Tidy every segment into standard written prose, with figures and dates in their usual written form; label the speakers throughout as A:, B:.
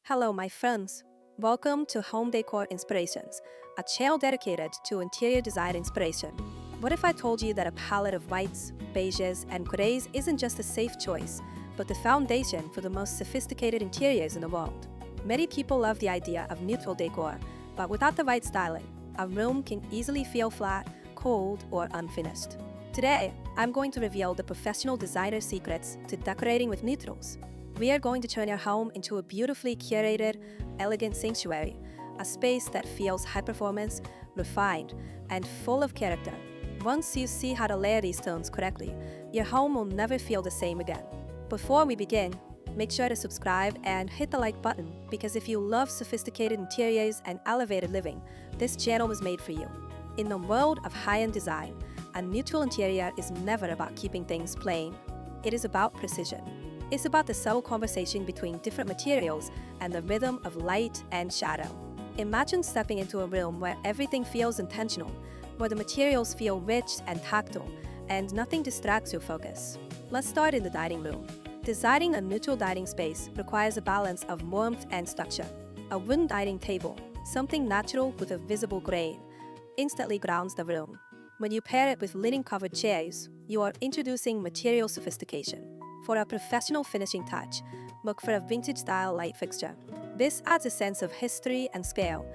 A: Hello, my friends. Welcome to Home Decor Inspirations, a channel dedicated to interior design inspiration. What if I told you that a palette of whites, beiges, and grays isn't just a safe choice, but the foundation for the most sophisticated interiors in the world? Many people love the idea of neutral decor, but without the right styling, a room can easily feel flat, cold, or unfinished. Today, I'm going to reveal the professional designer secrets to decorating with neutrals. We are going to turn your home into a beautifully curated, elegant sanctuary, a space that feels high performance, refined, and full of character. Once you see how to layer these tones correctly, your home will never feel the same again. Before we begin, make sure to subscribe and hit the like button because if you love sophisticated interiors and elevated living, this channel was made for you. In the world of high-end design, a neutral interior is never about keeping things plain. It is about precision. It's about the subtle conversation between different materials and the rhythm of light and shadow. Imagine stepping into a room where everything feels intentional, where the materials feel rich and tactile, and nothing distracts your focus. Let's start in the dining room. Designing a neutral dining space requires a balance of warmth and structure. A wooden dining table, something natural with a visible grain, instantly grounds the room. When you pair it with linen-covered chairs, you are introducing material sophistication. For a professional finishing touch, look for a vintage-style light fixture. This adds a sense of history and scale,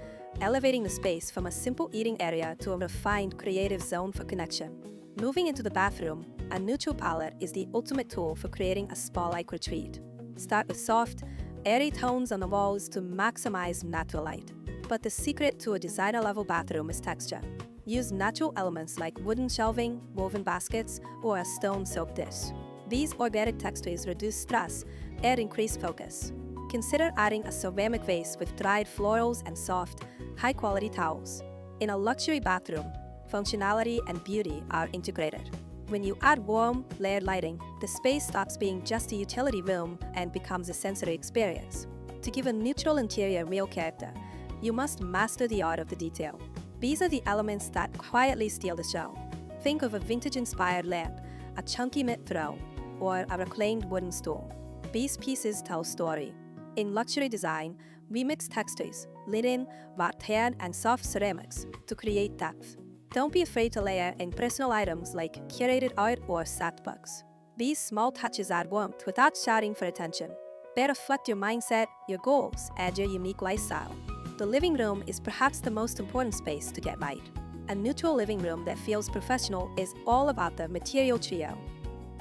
A: elevating the space from a simple eating area to a refined creative zone for connection. Moving into the bathroom, a neutral palette is the ultimate tool for creating a spa-like retreat. Start with soft, airy tones on the walls to maximize natural light. But the secret to a designer-level bathroom is texture. Use natural elements like wooden shelving, woven baskets, or a stone soap dish. These organic textures reduce stress and increase focus. Consider adding a ceramic vase with dried florals and soft, high-quality towels. In a luxury bathroom, functionality and beauty are integrated. When you add warm, layered lighting, the space stops being just a utility room and becomes a sensory experience. To give a neutral interior real character, you must master the art of the detail. These are the elements that quietly steal the show. Think of a vintage-inspired lamp, a chunky mid throw, or a reclaimed wooden stool. These pieces tell a story. In luxury design, we mix textures, linen, rattan, and soft ceramics to create depth. Don't be afraid to layer in personal items like curated art or sacked books. These small touches add warmth without shouting for attention. They reflect your mindset, your goals, and your unique lifestyle. The living room is perhaps the most important space to get right. A neutral living room that feels professional is all about the material trio.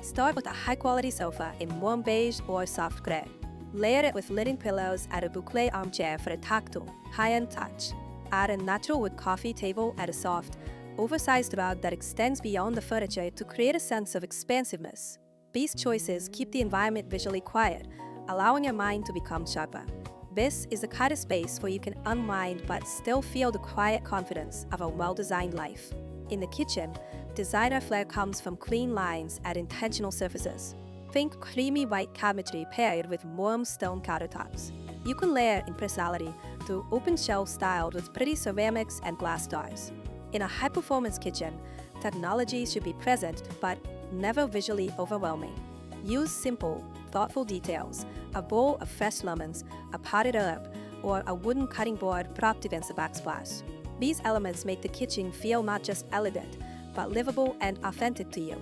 A: Start with a high-quality sofa in warm beige or soft gray. Layer it with linen pillows and a boucle armchair for a tactile, high-end touch. Add a natural wood coffee table and a soft, oversized rug that extends beyond the furniture to create a sense of expansiveness. These choices keep the environment visually quiet, allowing your mind to become sharper. This is the kind of space where you can unwind but still feel the quiet confidence of a well-designed life. In the kitchen, designer flair comes from clean lines and intentional surfaces. Think creamy white cabinetry paired with warm stone countertops. You can layer in personality through open shelves styled with pretty ceramics and glass doors. In a high-performance kitchen, technology should be present but never visually overwhelming. Use simple, thoughtful details, a bowl of fresh lemons, a potted herb, or a wooden cutting board propped against a backsplash. These elements make the kitchen feel not just elegant, but livable and authentic to you.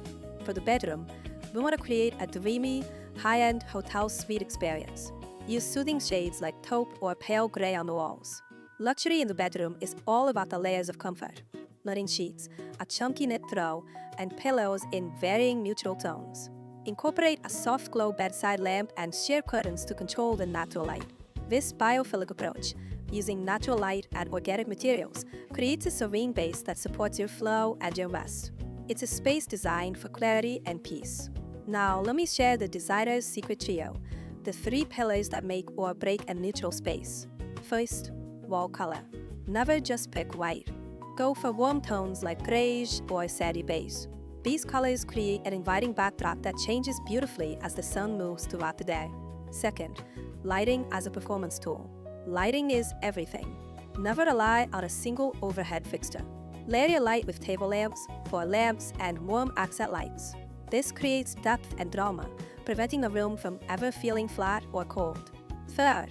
A: For the bedroom, we want to create a dreamy, high-end hotel suite experience. Use soothing shades like taupe or pale gray on the walls. Luxury in the bedroom is all about the layers of comfort. Linen sheets, a chunky knit throw, and pillows in varying neutral tones. Incorporate a soft glow bedside lamp and sheer curtains to control the natural light. This biophilic approach, using natural light and organic materials, creates a serene base that supports your flow and your rest. It's a space designed for clarity and peace. Now, let me share the designer's secret trio, the 3 pillars that make or break a neutral space. First, wall color. Never just pick white. Go for warm tones like grayish or sandy beige. These colors create an inviting backdrop that changes beautifully as the sun moves throughout the day. Second, lighting as a performance tool. Lighting is everything. Never rely on a single overhead fixture. Layer your light with table lamps, floor lamps, and warm accent lights. This creates depth and drama, preventing the room from ever feeling flat or cold. Third,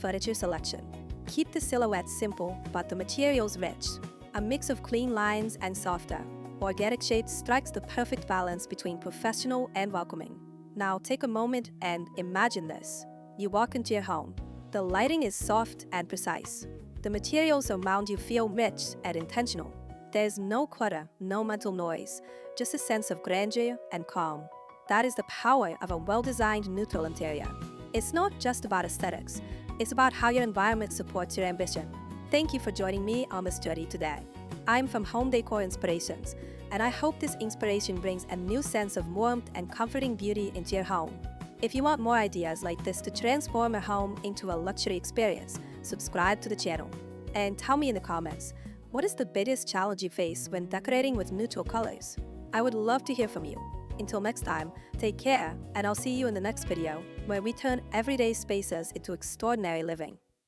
A: furniture selection. Keep the silhouette simple, but the materials rich. A mix of clean lines and softer, organic shapes strikes the perfect balance between professional and welcoming. Now take a moment and imagine this. You walk into your home. The lighting is soft and precise. The materials around you feel rich and intentional. There's no clutter, no mental noise, just a sense of grandeur and calm. That is the power of a well-designed neutral interior. It's not just about aesthetics, it's about how your environment supports your ambition. Thank you for joining me on this journey today. I'm from Home Decor Inspirations, and I hope this inspiration brings a new sense of warmth and comforting beauty into your home. If you want more ideas like this to transform a home into a luxury experience, subscribe to the channel. And tell me in the comments, what is the biggest challenge you face when decorating with neutral colors? I would love to hear from you. Until next time, take care, and I'll see you in the next video, where we turn everyday spaces into extraordinary living.